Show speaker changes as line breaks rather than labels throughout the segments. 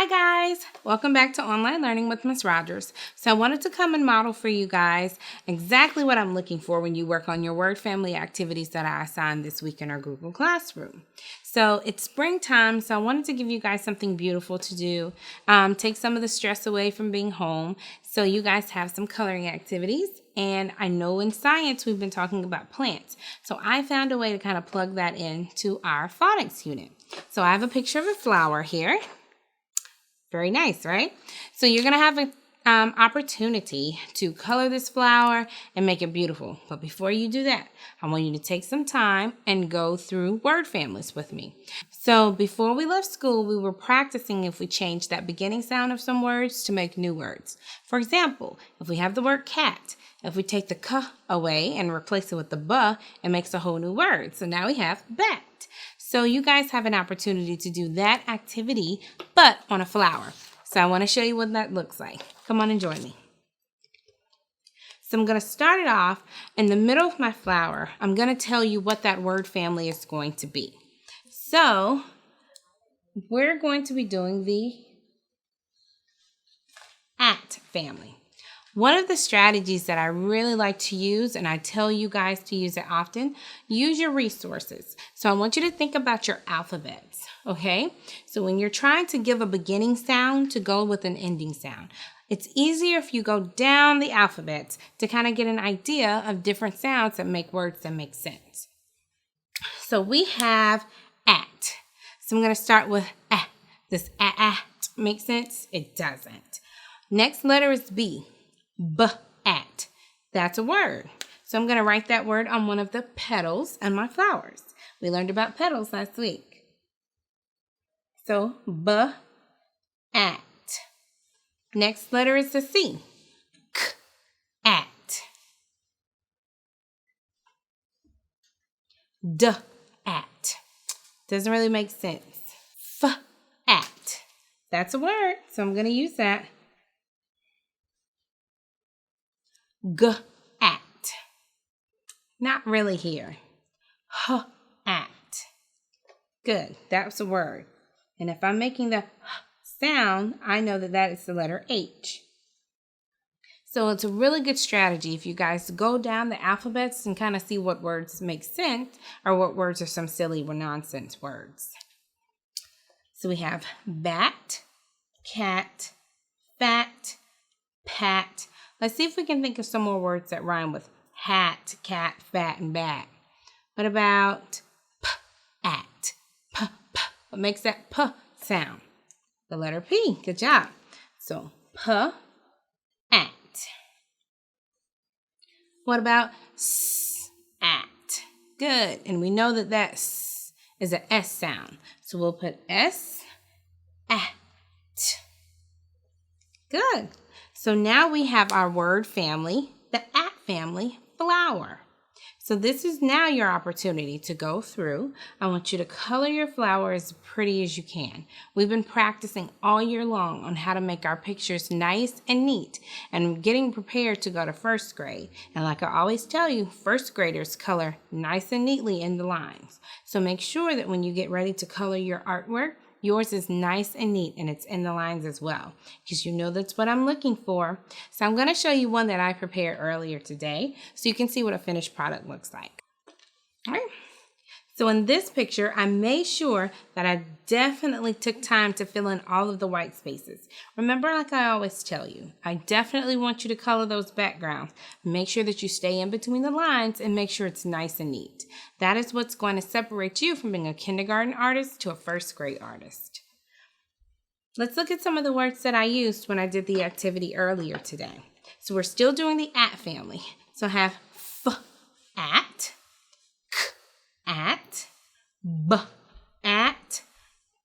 Hi guys, welcome back to Online Learning with Ms. Rogers. So I wanted to come and model for you guys exactly what I'm looking for when you work on your word family activities that I assigned this week in our Google Classroom. So it's springtime, so I wanted to give you guys something beautiful to do, take some of the stress away from being home, so you guys have some coloring activities. And I know in science we've been talking about plants, so I found a way to kind of plug that into our phonics unit. So I have a picture of a flower here. Very nice, right? So you're going to have an opportunity to color this flower and make it beautiful. But before you do that, I want you to take some time and go through word families with me. So before we left school, we were practicing if we change that beginning sound of some words to make new words. For example, if we have the word cat, if we take the k away and replace it with the b, it makes a whole new word. So now we have bat. So you guys have an opportunity to do that activity, but on a flower. So I want to show you what that looks like. Come on and join me. So I'm going to start it off in the middle of my flower. I'm going to tell you what that word family is going to be. So we're going to be doing the at family. One of the strategies that I really like to use, and I tell you guys to use it often, use your resources. So I want you to think about your alphabets, okay? So when you're trying to give a beginning sound to go with an ending sound, it's easier if you go down the alphabets to kind of get an idea of different sounds that make words that make sense. So we have at. So I'm going to start with ah. Does at make sense? It doesn't. Next letter is B. B-at. That's a word. So I'm going to write that word on one of the petals on my flowers. We learned about petals last week. So B-at. Next letter is the C. K-at. D-at. Doesn't really make sense. F-at. That's a word, so I'm going to use that. G-at. Not really here. H-at. Good, that's a word. And if I'm making the h sound, I know that that is the letter H. So it's a really good strategy if you guys go down the alphabets and kind of see what words make sense or what words are some silly or nonsense words. So we have bat, cat, fat, pat. Let's see if we can think of some more words that rhyme with hat, cat, fat, and bat. What about p-at? P-p. What makes that p sound? The letter P. Good job. So p-at. What about s-at? Good. And we know that that s is an S sound. So we'll put S-at. Good. So now we have our word family, the at family, flower. So this is now your opportunity to go through. I want you to color your flower as pretty as you can. We've been practicing all year long on how to make our pictures nice and neat and getting prepared to go to first grade. And like I always tell you, first graders color nice and neatly in the lines. So make sure that when you get ready to color your artwork, yours is nice and neat and it's in the lines as well, because you know that's what I'm looking for. So I'm going to show you one that I prepared earlier today so you can see what a finished product looks like. All right. So in this picture, I made sure that I definitely took time to fill in all of the white spaces. Remember, like I always tell you, I definitely want you to color those backgrounds. Make sure that you stay in between the lines and make sure it's nice and neat. That is what's going to separate you from being a kindergarten artist to a first grade artist. Let's look at some of the words that I used when I did the activity earlier today. So we're still doing the at family. So I have f-at, k-at, b-at,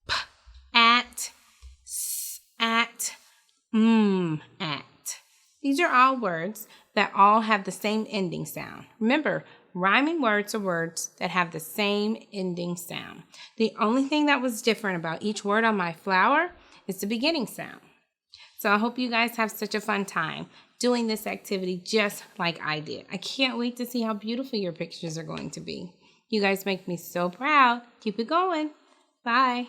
p-at, s-at, m-at. These are all words that all have the same ending sound. Remember, rhyming words are words that have the same ending sound. The only thing that was different about each word on my flower is the beginning sound. So I hope you guys have such a fun time doing this activity just like I did. I can't wait to see how beautiful your pictures are going to be. You guys make me so proud. Keep it going. Bye.